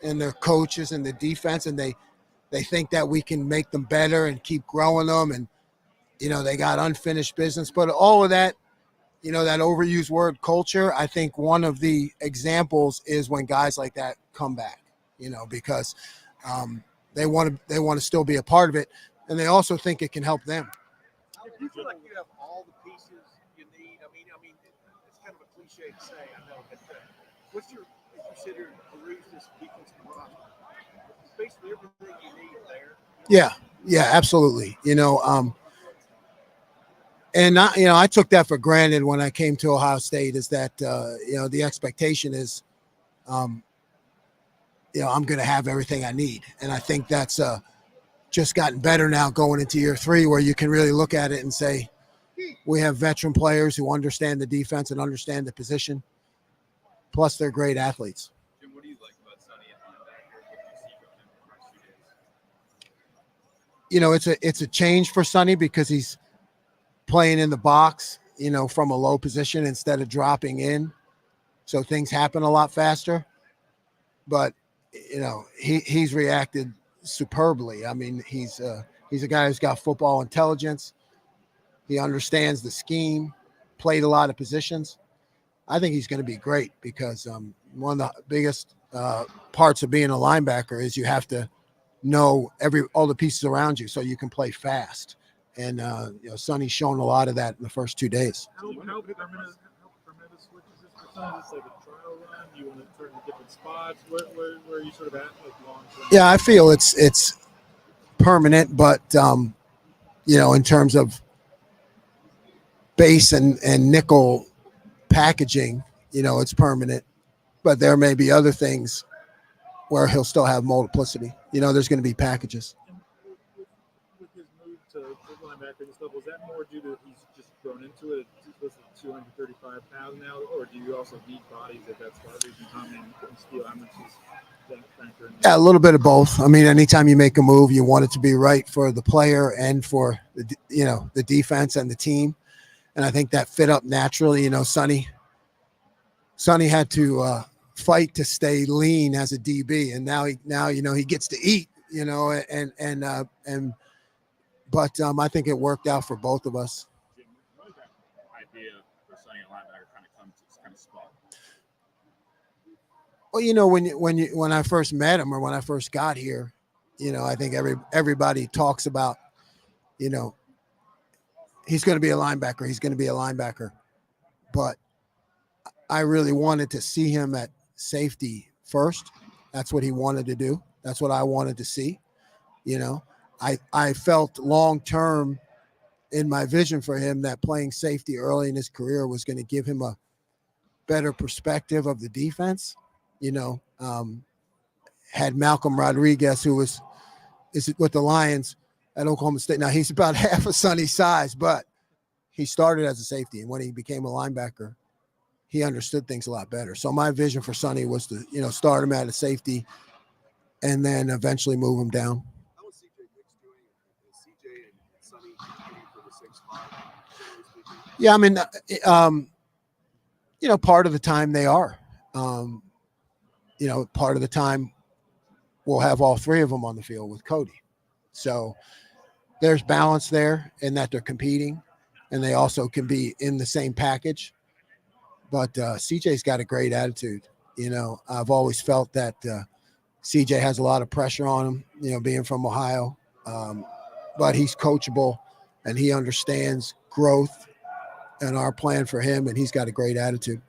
and their coaches and the defense, and they think that we can make them better and keep growing them, and they got unfinished business. But all of that, that overused word culture, I think one of the examples is when guys like that come back, because they want to still be a part of it, and they also think it can help them. Do you feel like you have all the pieces you need? I mean, it's kind of a cliche to say, I know, but if you sit here and peruse this defensive roster, it's basically everything you need there. Yeah, absolutely. And I took that for granted when I came to Ohio State, is that the expectation is, I'm going to have everything I need, and I think that's just gotten better now going into year 3, where you can really look at it and say, we have veteran players who understand the defense and understand the position, plus they're great athletes. Jim, what do you like about Sonny at linebacker? What do you see from him in the first few days? It's a change for Sonny because he's playing in the box, from a low position instead of dropping in. So things happen a lot faster. But, he's reacted superbly. I mean, he's a guy who's got football intelligence. He understands the scheme, played a lot of positions. I think he's going to be great because one of the biggest parts of being a linebacker is you have to know all the pieces around you so you can play fast. And Sonny's shown a lot of that in the first 2 days. How tremendous switch is this for Sonny? Is this like a trial run? Do you want to turn to different spots? Where are you sort of at, like long term? Yeah, I feel it's permanent, but in terms of base and nickel packaging, it's permanent. But there may be other things where he'll still have multiplicity. There's going to be packages. With his move to linebacker this level, is that more due to he's just grown into it? It's 235 pounds now, or do you also need bodies at that spot where you can come in and steal? How much is that factor in? Yeah, a little bit of both. I mean, anytime you make a move, you want it to be right for the player and for the defense and the team. And I think that fit up naturally. Sonny had to fight to stay lean as a DB, and now he gets to eat. But I think it worked out for both of us. Jim, what is that idea for Sonny at linebacker kind of spot? Well, when I first met him or when I first got here, I think everybody talks about, he's going to be a linebacker. He's going to be a linebacker. But I really wanted to see him at safety first. That's what he wanted to do. That's what I wanted to see. I felt long-term in my vision for him that playing safety early in his career was going to give him a better perspective of the defense. Had Malcolm Rodriguez, who is with the Lions at Oklahoma State. Now, he's about half of Sonny's size, but he started as a safety. And when he became a linebacker, he understood things a lot better. So my vision for Sonny was to, start him at a safety and then eventually move him down. How is CJ Nick's doing? Is CJ and Sonny competing for the 6th spot? Yeah, I mean, part of the time they are. Part of the time we'll have all 3 of them on the field with Cody. So there's balance there in that they're competing, and they also can be in the same package. But CJ's got a great attitude. I've always felt that CJ has a lot of pressure on him, being from Ohio. But he's coachable, and he understands growth and our plan for him, and he's got a great attitude.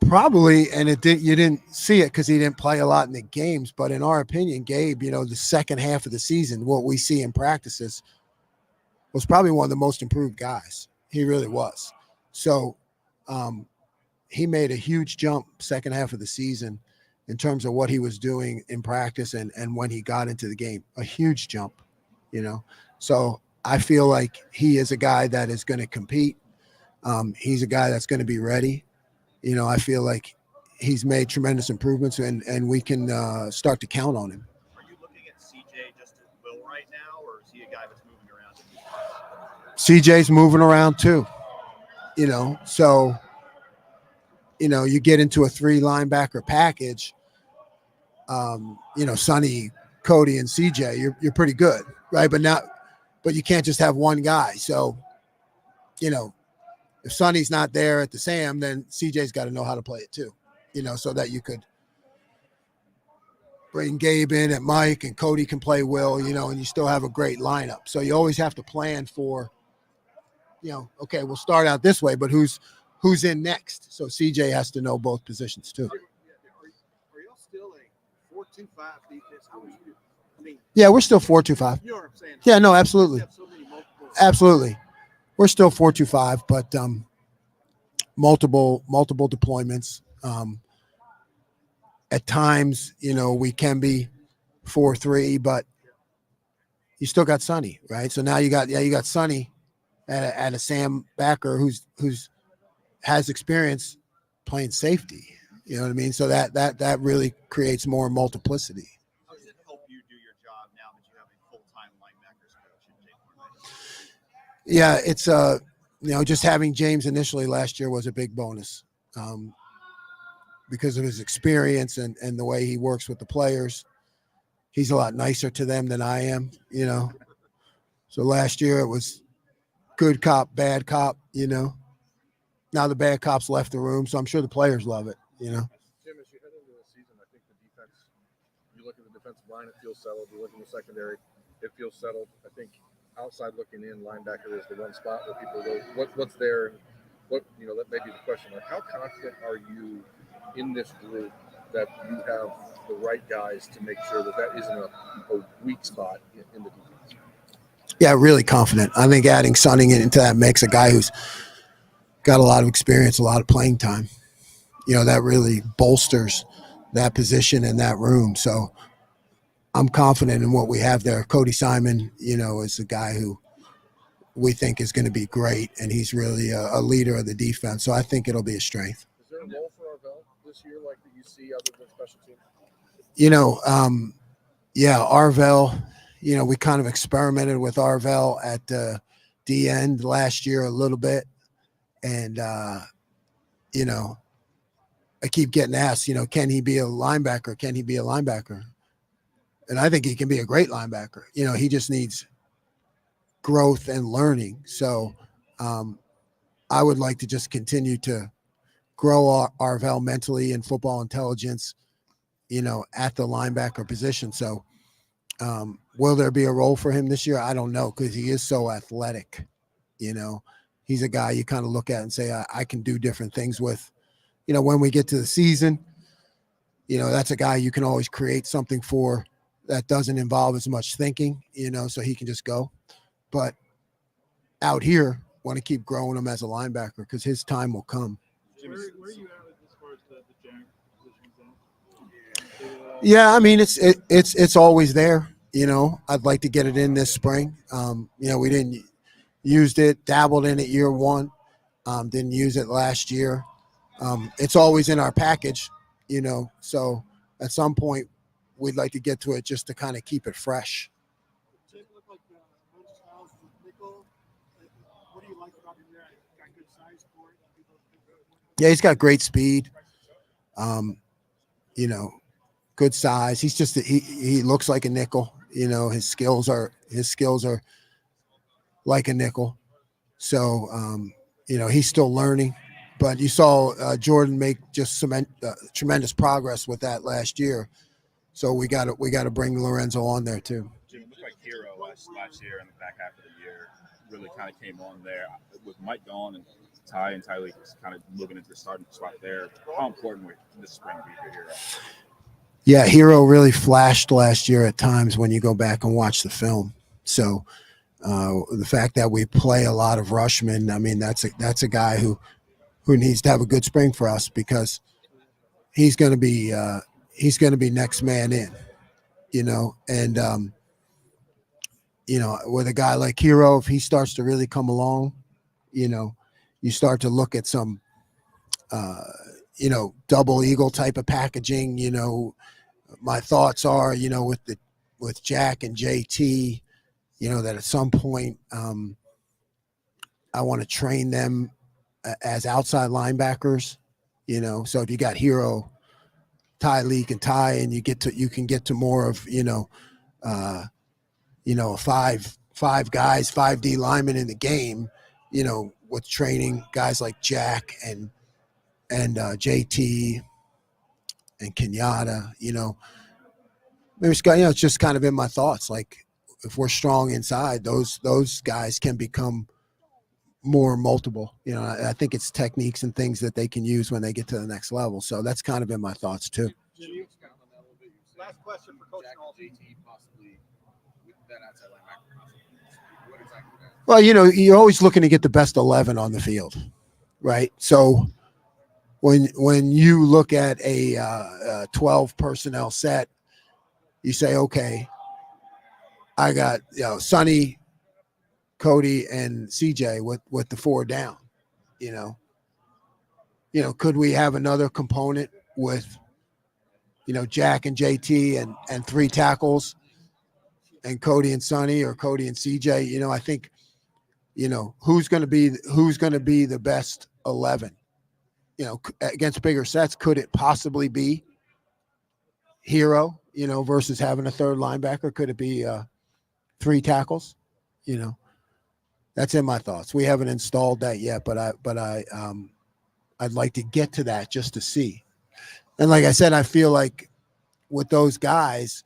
Probably, and you didn't see it because he didn't play a lot in the games. But in our opinion, Gabe, the second half of the season, what we see in practices, was probably one of the most improved guys. He really was. So he made a huge jump second half of the season in terms of what he was doing in practice and when he got into the game. A huge jump, So I feel like he is a guy that is going to compete. He's a guy that's going to be ready. I feel like he's made tremendous improvements, and we can start to count on him. Are you looking at CJ just at will right now, or is he a guy that's moving around? CJ's moving around too, so you get into a 3 linebacker package, Sonny, Cody, and CJ, you're pretty good, right? But you can't just have one guy. So, if Sonny's not there at the Sam, then CJ's got to know how to play it too, so that you could bring Gabe in at Mike and Cody can play Will, and you still have a great lineup. So you always have to plan for, okay, we'll start out this way, but who's in next? So CJ has to know both positions too. Are y'all still a 4-2-5 defense? How would you? I mean, Yeah, we're still 4-2-5. you know what I'm saying? Yeah, no, absolutely, You have so many multiple. absolutely. We're still 4-2-5, but multiple deployments. At times, we can be 4-3, but you still got Sonny, right? So now you got Sonny at a Sam backer who's has experience playing safety. You know what I mean? So that really creates more multiplicity. How does it help you do your job now that you have a full-time linebackers coach? Yeah, it's just having James initially last year was a big bonus. Because of his experience and the way he works with the players. He's a lot nicer to them than I am, So last year it was good cop, bad cop, Now the bad cops left the room, so I'm sure the players love it, Jim, as you head into the season, I think the defense, you look at the defensive line, it feels settled. You look in the secondary, it feels settled. I think outside looking in, linebacker is the one spot where people go, what's there? And that may be the question. Like, how confident are you in this group that you have the right guys to make sure that isn't a weak spot in the defense? Yeah, really confident. I think adding Sonny into that mix, a guy who's got a lot of experience, a lot of playing time, that really bolsters that position in that room. So I'm confident in what we have there. Cody Simon, is a guy who we think is going to be great, and he's really a leader of the defense. So I think it'll be a strength. Is there a role for Arvell this year, like that you see other than special teams? Arvell, we kind of experimented with Arvell at the end last year a little bit. And, I keep getting asked, can he be a linebacker? Can he be a linebacker? And I think he can be a great linebacker. He just needs growth and learning. So I would like to just continue to grow Arvell mentally and football intelligence, at the linebacker position. So will there be a role for him this year? I don't know, because he is so athletic. He's a guy you kind of look at and say, I can do different things with. When we get to the season, that's a guy you can always create something for that doesn't involve as much thinking, so he can just go. But out here, want to keep growing him as a linebacker because his time will come. Where are you at as far as the Jack position? Yeah, I mean it's always there. I'd like to get it in this spring. We didn't used it, dabbled in it year one, didn't use it last year. It's always in our package, So at some point, we'd like to get to it just to kind of keep it fresh. What do you like about him there? Got good size for it. Yeah, he's got great speed. Good size. He's just he looks like a nickel. His skills are like a nickel. So he's still learning. But you saw Jordan make just tremendous progress with that last year. So we got to bring Lorenzo on there too. Jim, it looked like Hero last year in the back half of the year really kind of came on there with Mike gone and Tyliek was kind of moving into the starting spot there. How important would this spring be for Hero? Yeah, Hero really flashed last year at times when you go back and watch the film. So the fact that we play a lot of rushmen, I mean, that's a guy who needs to have a good spring for us because he's going to be next man in, and with a guy like Hero, if he starts to really come along, you start to look at some, double eagle type of packaging. My thoughts are, with Jack and JT, that at some point I want to train them as outside linebackers, So if you got Hero, Tyliek, and Ty, and you can get to more of five guys, 5D linemen in the game, with training guys like Jack and JT and Kenyatta, maybe it's just kind of in my thoughts. Like if we're strong inside, those guys can become more multiple. I think it's techniques and things that they can use when they get to the next level. So that's kind of in my thoughts too. Last question for Coach Knowles. JT possibly with that outside linebacker. What exactly? Well, you're always looking to get the best 11 on the field, right? So when you look at a 12 personnel set, you say, okay, I got Sonny, Cody, and CJ with the 4 down. Could we have another component with Jack and JT and 3 tackles and Cody and Sonny, or Cody and CJ? I think who's going to be the best 11 against bigger sets. Could it possibly be Hero versus having a third linebacker? Could it be 3 tackles? That's in my thoughts. We haven't installed that yet, but I'd like to get to that just to see. And like I said, I feel like with those guys,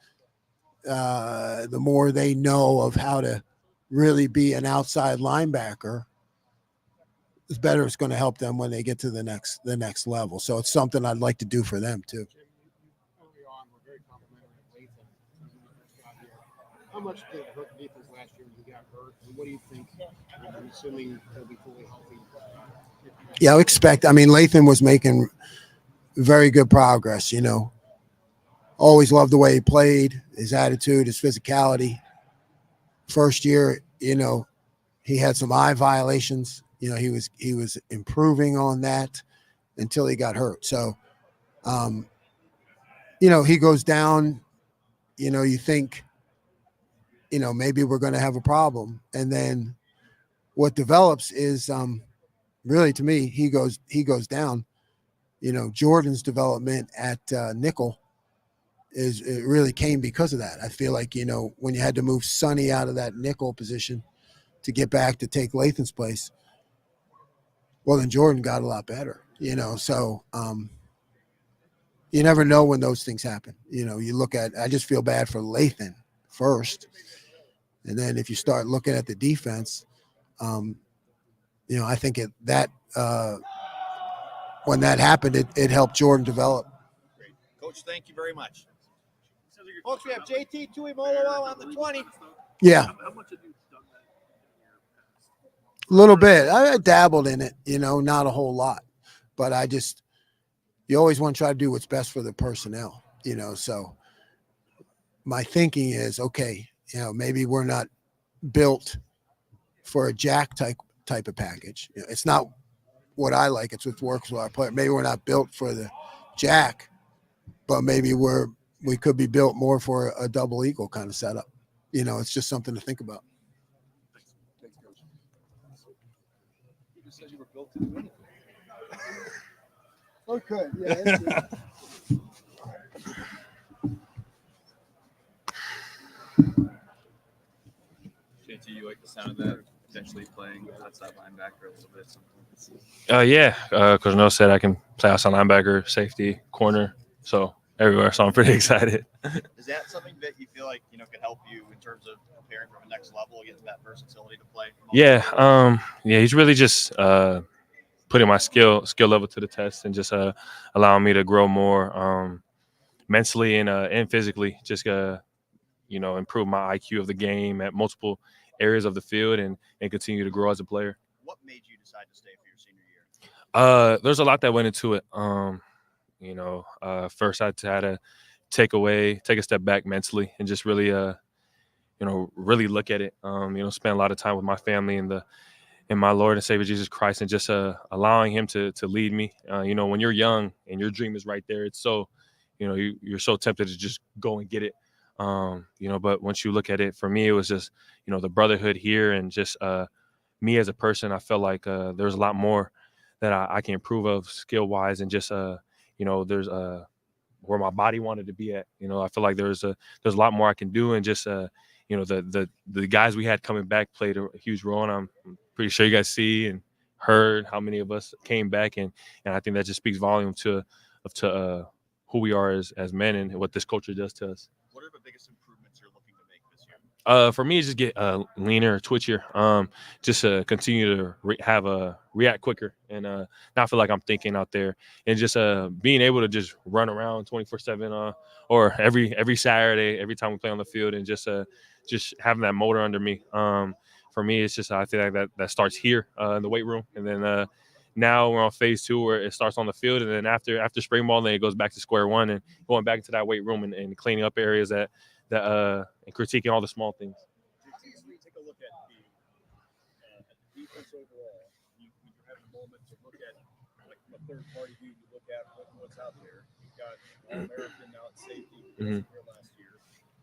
the more they know of how to really be an outside linebacker, the better it's going to help them when they get to the next level. So it's something I'd like to do for them too. Jim, early on were very complimentary of Lathan when you first got here. How much did it hurt the defense last year when he got hurt? And what do you think? I'm assuming he'll be fully healthy. Yeah, I expect. Lathan was making very good progress. Always loved the way he played, his attitude, his physicality. First year, he had some eye violations. He was improving on that until he got hurt. So, he goes down. You think, maybe we're going to have a problem, and then what develops is really, to me, he goes down. Jordan's development at nickel it really came because of that. I feel like when you had to move Sonny out of that nickel position to get back to take Lathan's place, well, then Jordan got a lot better. So you never know when those things happen. You look at. I just feel bad for Lathan first, and then if you start looking at the defense, I think when that happened, it helped Jordan develop. Great. Coach, thank you very much. Folks, we have JT Tuimoloau on the 20. Yeah. How much have you done that in your past? A little bit. I dabbled in it, not a whole lot. But you always want to try to do what's best for the personnel, So my thinking is, okay, maybe we're not built for a Jack type of package. It's not what I like. It's what works with our player. Maybe we're not built for the Jack, but maybe we could be built more for a double eagle kind of setup. It's just something to think about. Thanks, Coach. You just said you were built to do anything. Okay. Yeah. JT, you like the sound of that? Potentially playing outside linebacker a little bit. Yeah. Coach Knowles said I can play outside linebacker, safety, corner, so everywhere. So I'm pretty excited. Is that something that you feel like could help you in terms of preparing for the next level, getting that versatility to play? Yeah. He's really just putting my skill level to the test and just allowing me to grow more mentally and physically. Just improve my IQ of the game at multiple areas of the field and continue to grow as a player. What made you decide to stay for your senior year? There's a lot that went into it. First I had to take a step back mentally and just really, really look at it. Spend a lot of time with my family and my Lord and Savior Jesus Christ, and just allowing Him to lead me. When you're young and your dream is right there, it's so, you're so tempted to just go and get it. But once you look at it, for me, it was just, the brotherhood here and just me as a person. I felt like there's a lot more I can improve of skill wise, and just there's where my body wanted to be at. I feel like there's a lot more I can do, and just the guys we had coming back played a huge role, and I'm pretty sure you guys see and heard how many of us came back, and I think that just speaks volume to who we are as men and what this culture does to us. What are the biggest improvements you're looking to make this year? For me, it's just get leaner, twitchier. Just continue to react quicker, and not feel like I'm thinking out there, and just being able to just run around 24/7, or every Saturday, every time we play on the field, and just having that motor under me. For me, it's just I think that starts here in the weight room, and then now we're on phase 2 where it starts on the field, and then after spring ball, then it goes back to square one and going back into that weight room and cleaning up areas that and critiquing all the small things. As we take a look at the defense overall, you're having a moment to look at like from a third party view. You look at what's out there. You've got All-American now at safety here last year.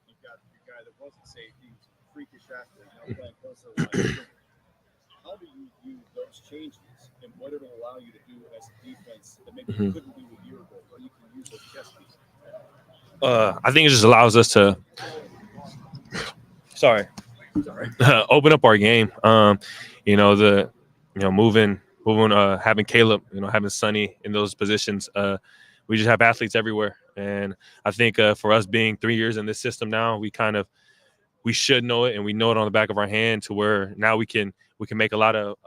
You've got your guy that wasn't safety, who's a freakish athlete, now playing closer line. How do you view those changes, and what it'll allow you to do as a defense that maybe you couldn't do a year ago, or you can use those chess pieces? I think it just allows us to open up our game. Moving, having Caleb, having Sonny in those positions. We just have athletes everywhere, and I think for us being 3 years in this system now, we should know it, and we know it on the back of our hand, to where now we can make a lot of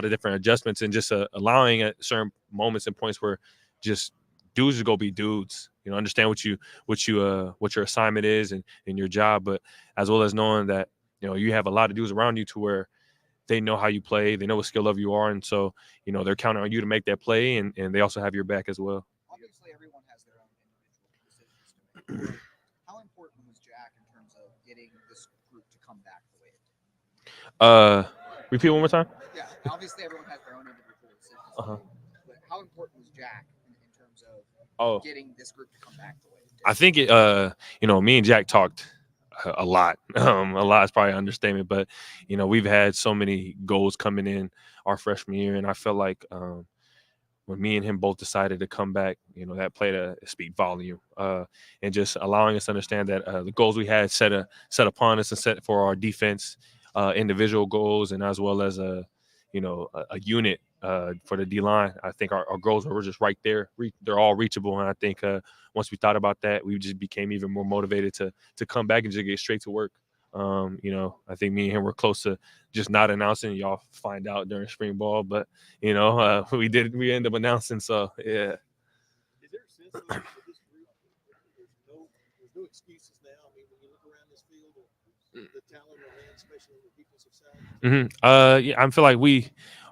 different adjustments, and just allowing at certain moments and points where just dudes to go be dudes. Understand what your assignment is and your job, but as well as knowing that you have a lot of dudes around you to where they know how you play, they know what skill level you are, and so they're counting on you to make that play, and they also have your back as well. Obviously, everyone has their own individual decisions to make. How important was Jack in terms of getting this group to come back the way it did? Repeat one more time. Yeah, obviously everyone has their own individual decisions. But how important was Jack in terms of getting this group to come back the way it did? I think me and Jack talked a lot. A lot is probably an understatement, but we've had so many goals coming in our freshman year, and I felt like when me and him both decided to come back, that played a speak volume, and just allowing us to understand that the goals we had set upon us and set for our defense, individual goals, and as well as a unit for the D-line. I think our goals were just right there. They're all reachable, and I think once we thought about that, we just became even more motivated to come back and just get straight to work. I think me and him were close to just not announcing. Y'all find out during spring ball, but we ended up announcing. So yeah. Is there a sense that this group, there's no excuses now? I mean, when you look around this field, the talent on hand, especially on the defensive side. Yeah, I feel like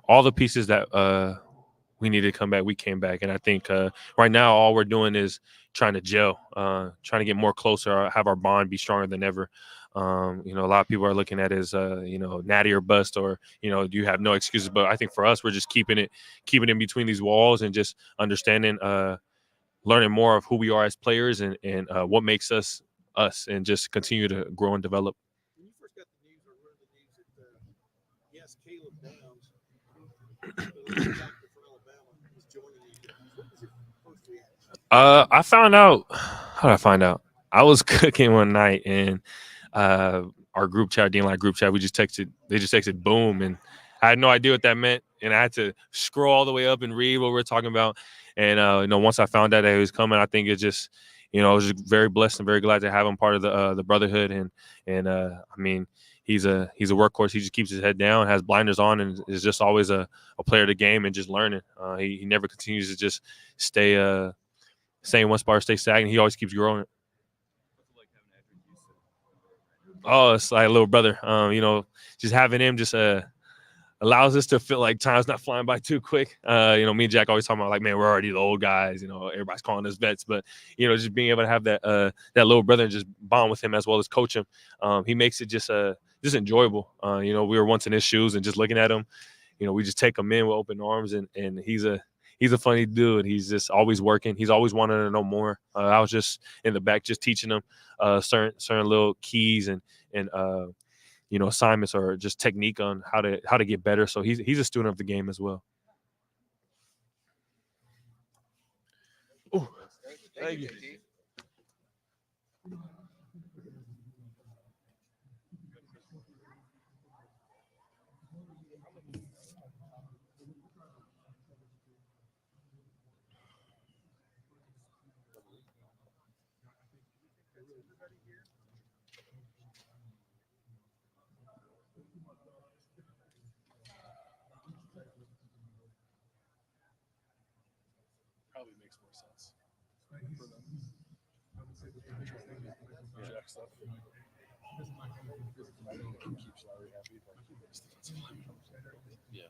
all the pieces that we needed to come back, we came back, and I think right now all we're doing is trying to gel, trying to get more closer, have our bond be stronger than ever. A lot of people are looking at it as natty or bust, or you have no excuses. But I think for us, we're just keeping it in between these walls, and just understanding, learning more of who we are as players, and what makes us, and just continue to grow and develop. When you first got the news, or heard the news that yes, Caleb Downs, the linebacker for Alabama, was joining you, what was your first reaction? I found out. How did I find out? I was cooking one night, and our group chat, D-line group chat, they just texted boom, and I had no idea what that meant, and I had to scroll all the way up and read what we were talking about. And once I found out that he was coming, I think it just, I was just very blessed and very glad to have him part of the brotherhood. And I mean, he's a workhorse. He just keeps his head down, has blinders on, and is just always a player of the game and just learning. He never continues to just stay in one spot or stay stagnant. He always keeps growing. Oh, it's like a little brother. Just having him just allows us to feel like time's not flying by too quick. Me and Jack always talking about, like, man, we're already the old guys. Everybody's calling us vets, but just being able to have that little brother and just bond with him as well as coach him, he makes it just enjoyable. We were once in his shoes, and just looking at him, we just take him in with open arms, and he's a funny dude. He's just always working. He's always wanting to know more. I was just in the back just teaching him certain little keys and assignments, or just technique on how to get better. So he's a student of the game as well. Thank you. JT. Probably makes more sense for them. Jack stuff. Keeps Larry happy. Yeah.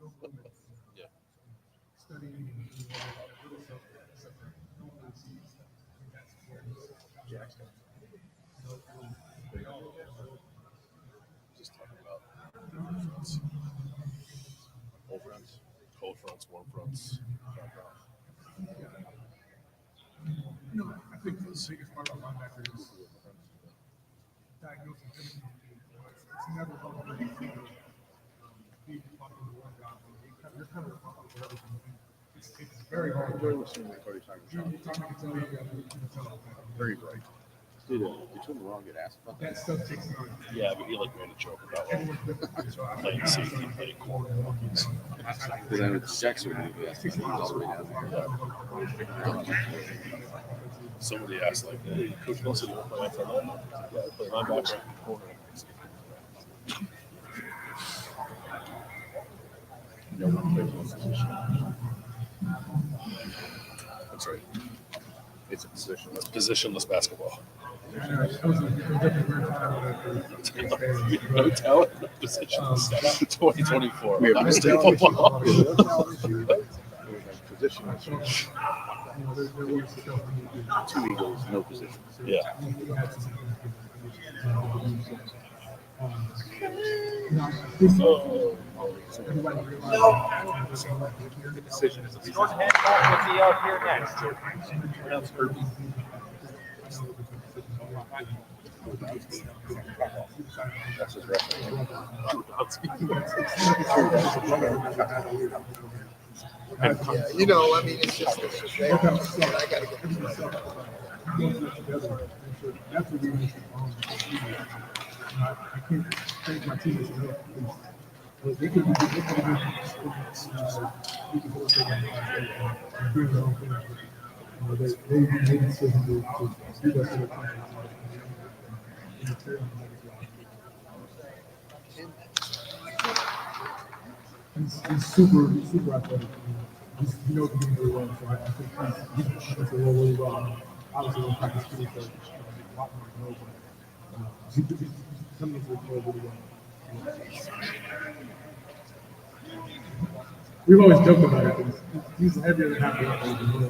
Yeah. Jack stuff. Just talking about fronts. Cold fronts. Cold fronts, warm fronts. I think the biggest part about linebacker is diagnosing everything. It's never about what you think of being responsible for one job. You're kind of responsible for everything. It's very hard. Enjoy listening to Cody Simon. You can tell you can tell them. Very bright. Did Tuimoloau get asked about That stuff takes time. Yeah, but he made a joke about playing safety, playing corner. Then Jack Sawyer asked all the way down there. Somebody asked, like, hey, Coach Wilson, you want to play outside linebacker? Yeah, play linebacker, corner. No one plays one position. That's right. It's a position. Positionless basketball. That was a different weird time. No talent, no positions. 2024. We have no Basketball. football. Position. There was stuff we needed. 2 Eagles, no positions. Yeah. We had some everybody realized The decision is a Jordan Hancock will be out here next. That's his reference. You know, I mean, it's just I got to get that's what we need to I can't thank my teammates enough because they could be we can hold them doing their own thing. They made a decision to do that for their country. He's super athletic. He knows the game really well, so I think he's a really well. Obviously, we'll practice pretty for a lot more, but he's coming into the floor really well. We've always joked about it. He's heavier than half the other.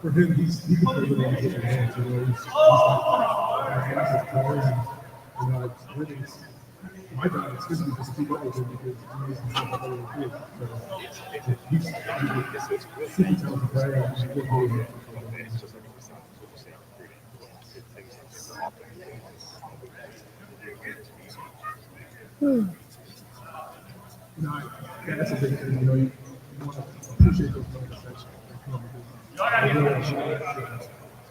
For him, he can play with all different hands. He's like his players, and it's really. My job is physically just keep up with him because he makes himself a better kid. So he's super talented player. He's a good player. That's a big thing. You want to appreciate those moments that come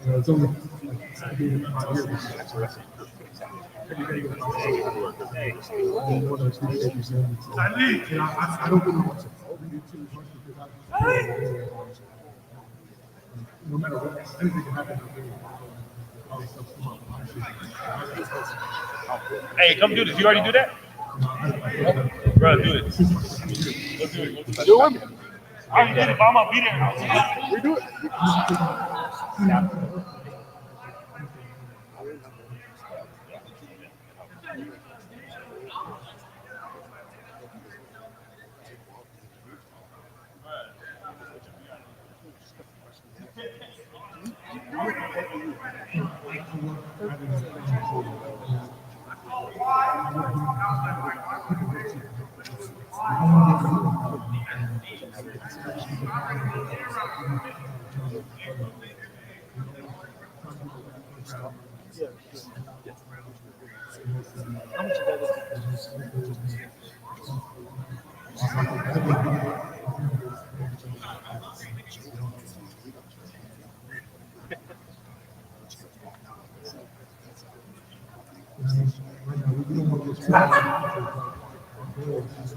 because it's only like being in my ear. Every day I don't really want to overdo too much because no matter what, anything can happen. Hey, come do this. You already do that? Bro, do it. Let's do it. Do it. I already did it, but I'm going to be there. We do it.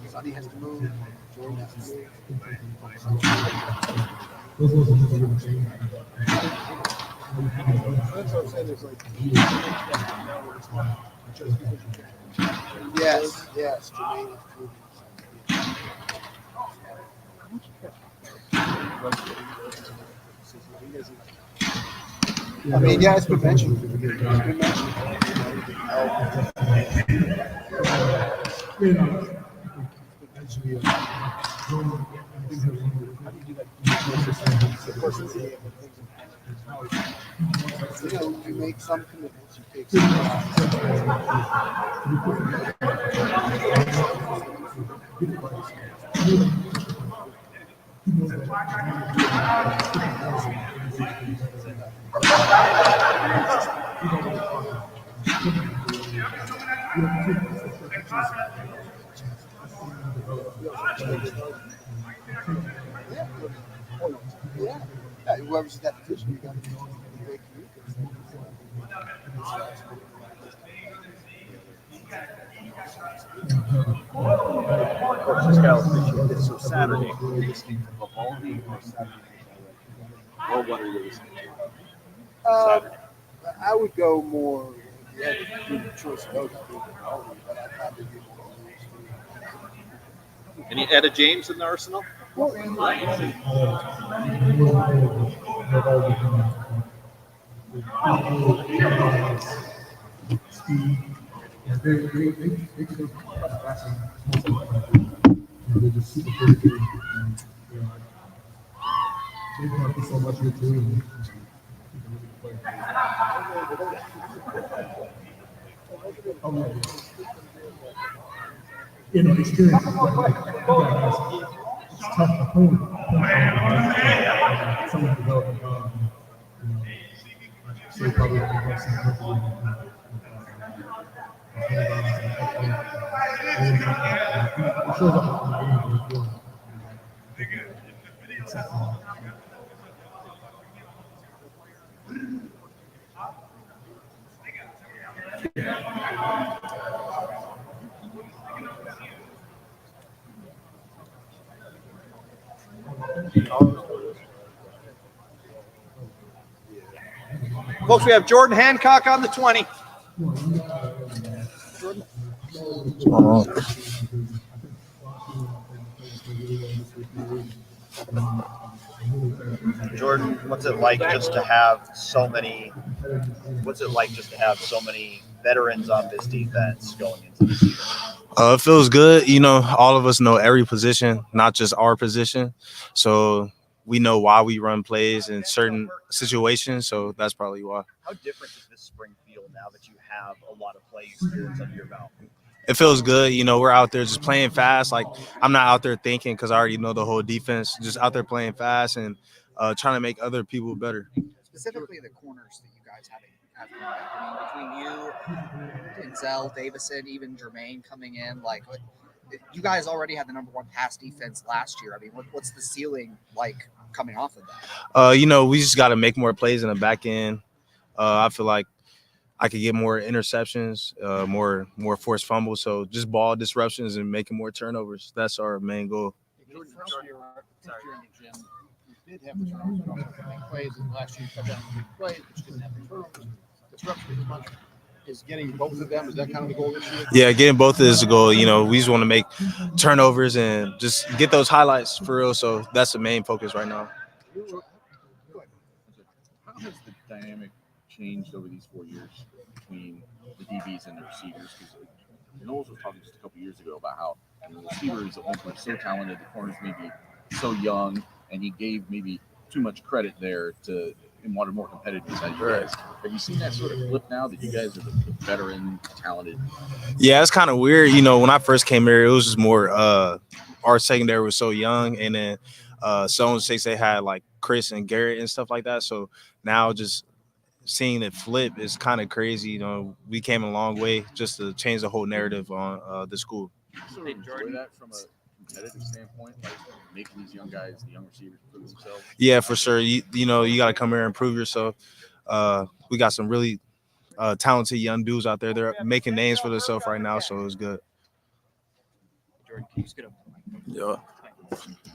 Sonny has to move. Jordan has to move. Those ones are never going to change. That's what I'm saying. It's like yes, Jermaine is moving. I mean, yeah, it's been mentioned. It's been mentioned. You know, you make some commitments, you take some yeah. Whoever's in that position, you got to be great So Saturday, are you listening to Vivaldi or Saturday? Or what are you listening to? I would go more. If you had to do the choice of those, I would go but I'd probably do more. Any Etta James in the arsenal? They're just super critical. And, they've gone through so much with too. Experience. It's tough to hold. Someone developing God. So probably have some comfortable. It shows up in the game. Folks, we have Jordan Hancock on the 20. Jordan, what's it like just to have so many veterans on this defense going into the season? It feels good. All of us know every position, not just our position. So we know why we run plays in certain situations. So that's probably why. How different does this spring feel now that you have a lot of play experience under your belt? It feels good. We're out there just playing fast. Like, I'm not out there thinking because I already know the whole defense. Just out there playing fast and trying to make other people better. Specifically the corners that you guys have coming back. I mean, between you, Denzel, Davison, even Jermaine coming in, like you guys already had the #1 pass defense last year. I mean, what's the ceiling like coming off of that? We just got to make more plays in the back end. I feel like I could get more interceptions, more forced fumbles. So just ball disruptions and making more turnovers. That's our main goal. Jordan, you did have the turnovers, but also big plays, and last year you cut down big plays, but you didn't have the turnovers. Disruption as much. Is getting both of them, is that kind of the goal this year? Yeah, getting both is the goal. We just want to make turnovers and just get those highlights for real. So that's the main focus right now. How has the dynamic changed over these 4 years between the DBs and the receivers? Because Knowles was talking just a couple years ago about how the receivers at one point were so talented, the corners maybe so young, and he gave maybe too much credit there to and wanted more competitive than you guys. Have you seen that sort of flip now that you guys are the veteran, talented? Yeah, it's kind of weird. When I first came here, it was just more our secondary was so young, and then Zone 6 they had like Chris and Garrett and stuff like that. So now just seeing it flip is kind of crazy. We came a long way just to change the whole narrative on the school. So enjoy that from a competitive standpoint, like making these young guys, the young receivers, prove themselves? Yeah, for sure. You got to come here and prove yourself. We got some really talented young dudes out there. They're making names for themselves right now, so it's good. Jordan, can you just get up? Yeah.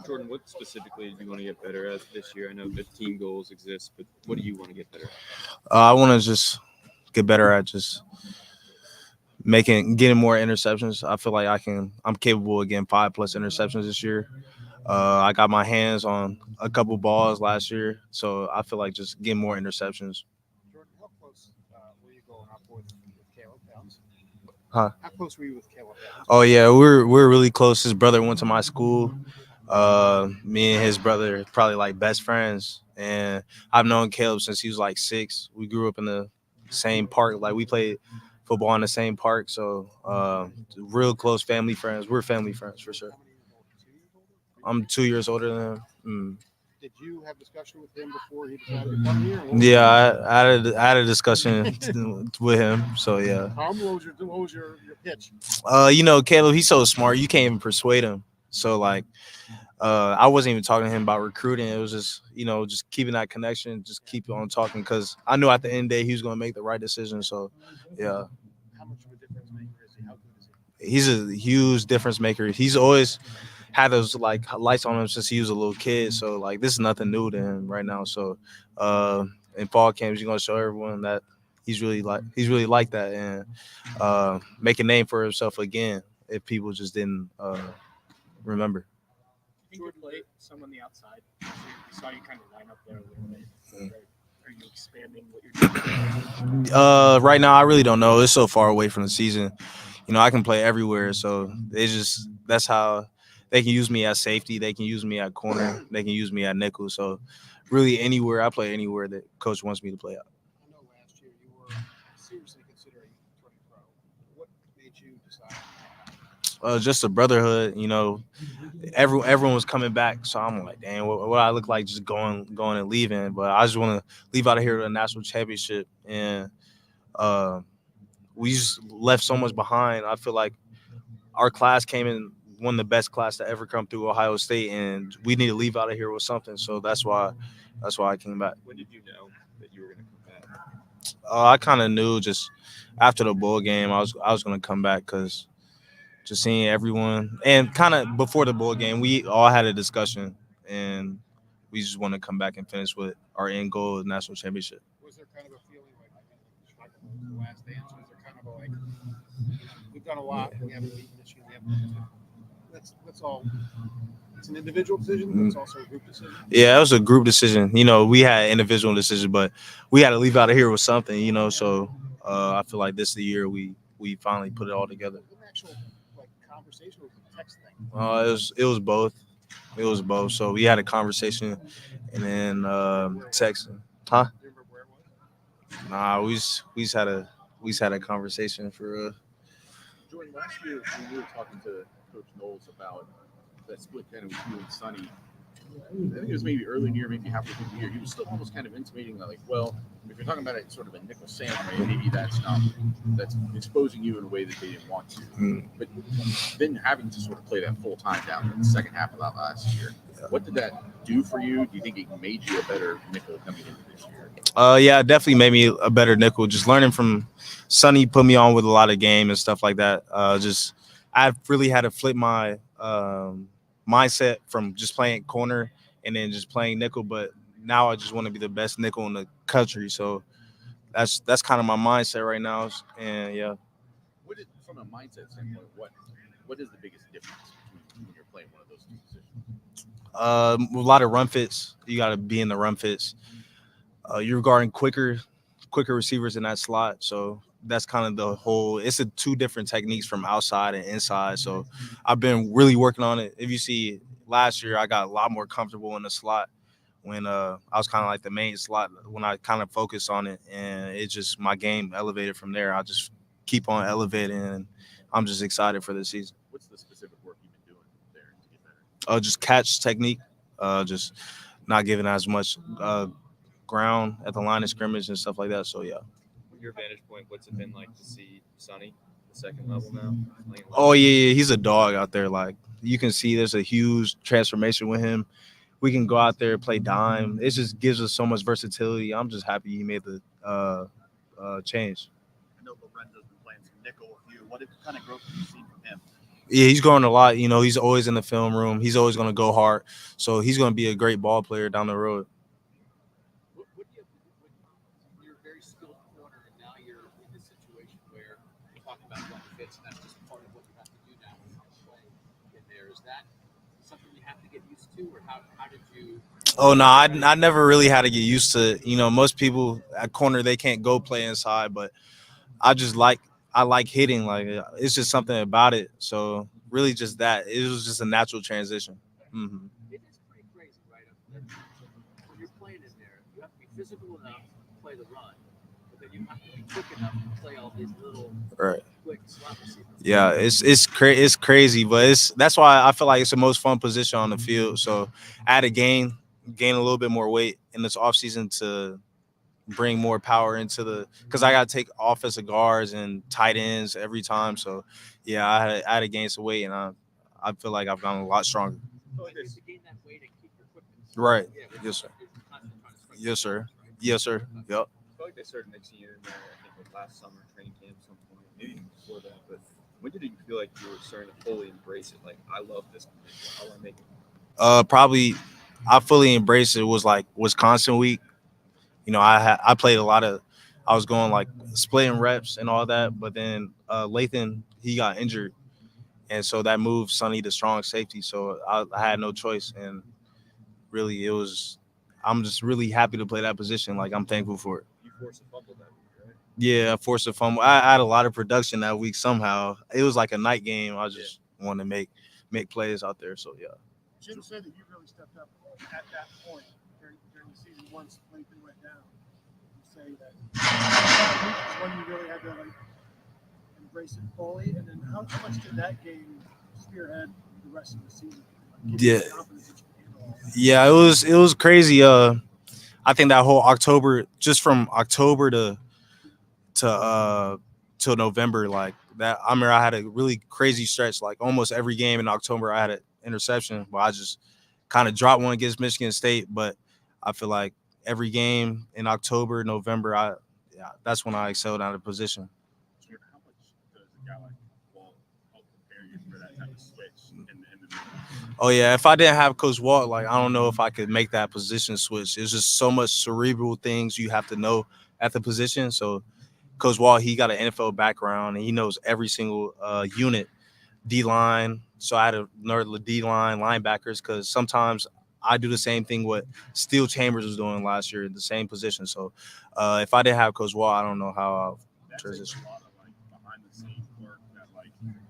Jordan, what specifically do you want to get better at this year? I know the team goals exist, but what do you want to get better at? I want to just get better at just getting more interceptions. I feel like I'm capable of getting 5+ interceptions this year. I got my hands on a couple balls last year, so I feel like just getting more interceptions. Jordan, how close were you going up with Caleb Downs? Huh? How close were you with Caleb Downs? Oh yeah, we're really close. His brother went to my school. Me and his brother probably like best friends, and I've known Caleb since he was like 6. We grew up in the same park, like we played football in the same park. So real close family friends. We're family friends for sure. I'm 2 years older than him. Did you have discussion with him before he decided to come here? Yeah, I had a discussion with him. So yeah. What was your pitch? Caleb, he's so smart. You can't even persuade him. So like, I wasn't even talking to him about recruiting. It was just, just keeping that connection, just keep on talking, because I knew at the end of the day he was going to make the right decision. So yeah. How much of a difference maker is he? How good is he? He's a huge difference maker. He's always had those like lights on him since he was a little kid. So like this is nothing new to him right now. So in fall camps, you're gonna show everyone that he's really like that, and make a name for himself again if people just didn't remember. Jordan, some on the outside. We saw you kind of line up there a little bit. Are you expanding what you're doing? Right now, I really don't know. It's so far away from the season. I can play everywhere. So that's how they can use me at safety. They can use me at corner. They can use me at nickel. So really anywhere, I play anywhere that coach wants me to play at. I know last year you were seriously considering turning pro. What made you decide? Just a brotherhood, everyone was coming back. So I'm like, dang, what I look like just going and leaving. But I just want to leave out of here with a national championship. And we just left so much behind. I feel like our class came in one of the best class to ever come through Ohio State, and we need to leave out of here with something. So that's why I came back. When did you know that you were going to come back? I kind of knew just after the bowl game I was going to come back, because just seeing everyone, and kind of before the bowl game, we all had a discussion, and we just want to come back and finish with our end goal of national championship. Was there kind of a feeling like the last dance? Was there kind of a we've done a lot, we haven't beaten Michigan, we haven't. That's all. It's an individual decision, but it's also a group decision. Yeah, it was a group decision. We had individual decisions, but we had to leave out of here with something. So I feel like this is the year we finally put it all together. Was it an actual conversation, or was it a text thing? It was both. It was both. So we had a conversation, and then texting. Huh? Do you remember where it was? Nah, we just had a conversation for. Jordan, last year when we were talking to Coach Knowles about that split kind of with you and Sonny, I think it was maybe early in the year, maybe halfway through the year, he was still almost kind of intimating that, well, if you're talking about it sort of a nickel Sam way, maybe that's exposing you in a way that they didn't want to. But then having to sort of play that full time down in the second half of that last year, what did that do for you? Do you think it made you a better nickel coming into this year? Yeah, it definitely made me a better nickel. Just learning from Sonny, put me on with a lot of game and stuff like that. I really had to flip my mindset from just playing corner and then just playing nickel. But now I just want to be the best nickel in the country. So that's kind of my mindset right now. And yeah. From a mindset standpoint, what is the biggest difference between when you're playing one of those two positions? A lot of run fits. You got to be in the run fits. You're guarding quicker receivers in that slot. So that's kind of the whole. It's two different techniques from outside and inside. So I've been really working on it. If you see last year, I got a lot more comfortable in the slot when I was kind of like the main slot when I kind of focused on it, and it just my game elevated from there. I just keep on elevating, and I'm just excited for this season. What's the specific work you've been doing there to get better? Just catch technique, just not giving as much ground at the line of scrimmage and stuff like that. So yeah. From your vantage point, what's it been like to see Sonny, the second level now? Oh yeah, he's a dog out there. Like you can see, there's a huge transformation with him. We can go out there, play dime. It just gives us so much versatility. I'm just happy he made the change. I know Lorenzo's been playing some nickel with you. What kind of growth have you seen from him? Yeah, he's growing a lot. He's always in the film room. He's always going to go hard. So he's going to be a great ball player down the road. What do you, when you're a very skilled corner, and now you're in this situation where you're talking about what fits, and that's just part of what you have to do now when you play in there. Is that something you have to get used to, or how did you? Oh, no, I never really had to get used to it. Most people at corner, they can't go play inside, but I like hitting. Like, it's just something about it. So really just that. It was just a natural transition. Mm-hmm. It is pretty crazy, right? When you're playing in there, you have to be physical enough to play the run, but then you have to be quick enough to play all these little quick slot receivers. Yeah, it's crazy, but that's why I feel like it's the most fun position on the field. So I had to gain a little bit more weight in this offseason to bring more power into because I got to take offensive guards and tight ends every time. So yeah, I had to gain some weight, and I feel like I've gotten a lot stronger. Right. Yes, sir. Yes, sir. Yes, sir. Yep. I feel like they started mixing you in there, I think, like last summer, training camp, some point, maybe even before that. But when did you feel like you were starting to fully embrace it? Like, I love this. I want to make it. Probably I fully embraced it was like Wisconsin week. I played a lot of. I was going like splitting reps and all that, but then Lathan, he got injured, and so that moved Sonny to strong safety. So I had no choice, and really I'm just really happy to play that position. Like, I'm thankful for it. You forced a fumble that week, right? Yeah, I forced a fumble. I had a lot of production that week somehow. It was like a night game. I just wanted to make plays out there. So yeah. Jim said that you really stepped up at that point during the season once Lathan went down. You say that when you really had to embrace it fully, and then how much did that game spearhead the rest of the season? Yeah, it was crazy. I think that whole October, just from October to till November, like that. I remember I had a really crazy stretch. Like almost every game in October, I had an interception. But I just kind of dropped one against Michigan State. But I feel like every game in October, November, that's when I excelled out of position. How much does a guy like Walt help prepare you for that type of switch in the Oh yeah, if I didn't have Coach Walt, like I don't know if I could make that position switch. There's just so much cerebral things you have to know at the position. So Coach Walt, he got an NFL background and he knows every single unit, D-line. So I had to learn the D-line, linebackers, because sometimes I do the same thing what Steel Chambers was doing last year, the same position. So if I didn't have Coach Walt, I don't know how I'll transition. A lot of behind the scenes work that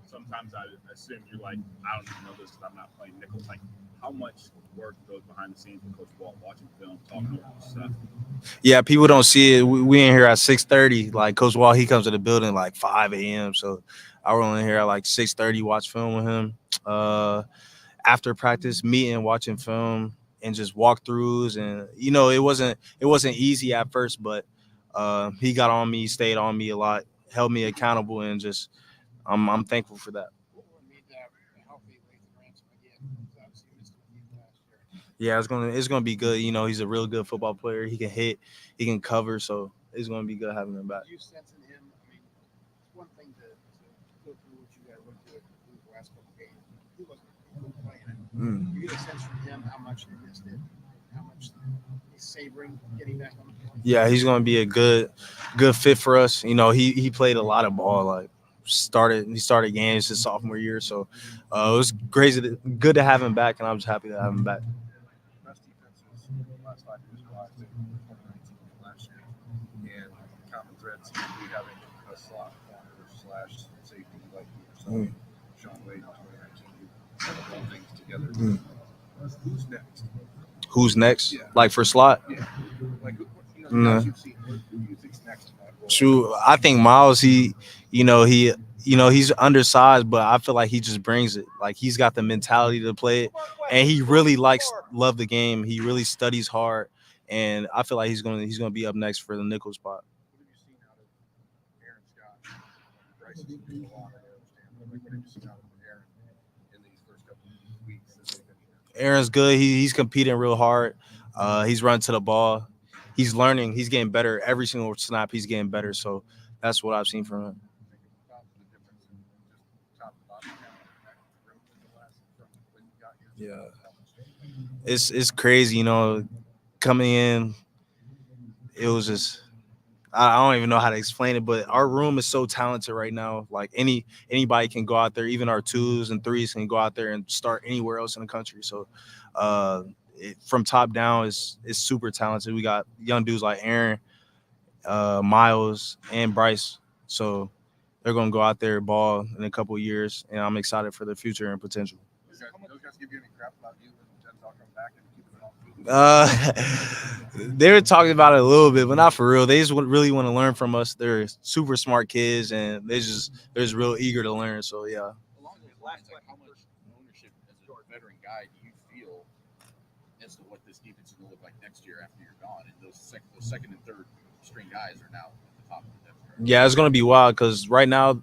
sometimes I assume you're I don't even know this because I'm not playing nickel. How much work goes behind the scenes with Coach Walt, watching film, talking over stuff? Yeah, people don't see it. We in here at 6:30. Like Coach Walt, he comes to the building like 5 a.m. So I was in here at like 6:30, watch film with him. After practice, meeting, watching film, and just walkthroughs. And it wasn't easy at first, but he got on me, stayed on me a lot, held me accountable, and just I'm thankful for that. Yeah, it's gonna be good. He's a real good football player. He can hit, he can cover, so it's gonna be good having him back. You sense in him, it's one thing to go through what you guys went through the last couple games. He wasn't playing it. You get a sense from him how much he missed it, how much he's savoring getting back on the field. Yeah, he's gonna be a good fit for us. He played a lot of ball. Like he started games his sophomore year, so it was crazy, good to have him back, and I'm just happy to have him back. Last 5 years wise, 2019 last year, and common thread seems to be having a slot corner / safety like yourself, Sean Wade in 2019. You put all things together. Who's next? Who's next? Yeah. Like for slot? Yeah. You've seen who do you think's next in that role? True. I think Miles, he's undersized, but I feel like he just brings it. Like he's got the mentality to play it, and he really love the game. He really studies hard, and I feel like he's gonna be up next for the nickel spot. What have you seen out of Aaron Scott? Bryce's been a lot, I understand. But what have you seen out of Aaron in these first couple of weeks that they've been here? Aaron's good. He's competing real hard. He's running to the ball. he's learning. He's getting better every single snap. He's getting better. So that's what I've seen from him. Yeah, it's crazy. You know, coming in, it was just. I don't even know how to explain it, but our room is so talented right now. Like anybody can go out there, even our 2s and 3s can go out there and start anywhere else in the country. So from top down, it's super talented. We got young dudes like Aaron, Miles, and Bryce. So they're gonna go out there and ball in a couple of years, and I'm excited for the future and potential. Those guys give you any crap about you and Denzel coming back and keeping it off? They were talking about it a little bit, but not for real. They just really want to learn from us. They're super smart kids, and they're just real eager to learn. So yeah. Along those lines, like how much ownership as a veteran guy do you feel as to what this defense is going to look like next year after you're gone? And those second and third string guys are now at the top of the depth chart. Yeah, it's gonna be wild because right now,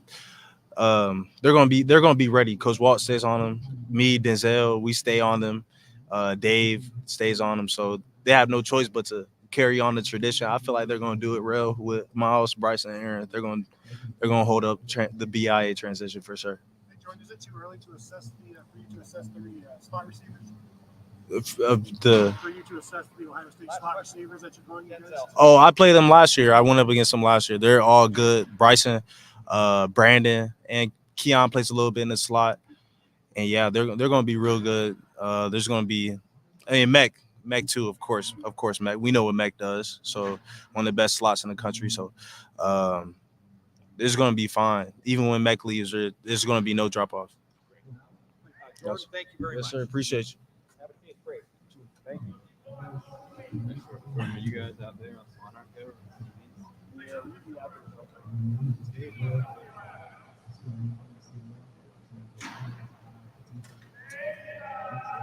they're gonna be ready. Coach Walt stays on them. Me, Denzel, we stay on them. Dave stays on them. So they have no choice but to carry on the tradition. I feel like they're gonna do it real with Miles, Bryce, and Aaron. They're gonna hold up the BIA transition for sure. Hey, Jordan, is it too early to assess for you to assess the slot receivers? For you to assess the Ohio State slot receivers that you're going against? Oh, I played them last year. I went up against them last year. They're all good. Bryson, Brandon, and Keon plays a little bit in the slot. And yeah, they're gonna be real good. There's gonna be, Mech too, of course, Mech. We know what Mech does. So one of the best slots in the country. So it's gonna be fine. Even when Mech leaves, there's gonna be no drop off. Jordan, thank you very much. Yes, sir. Appreciate you. Great. Thank you. Are you guys out there on our cover? Yeah, we'll be out there.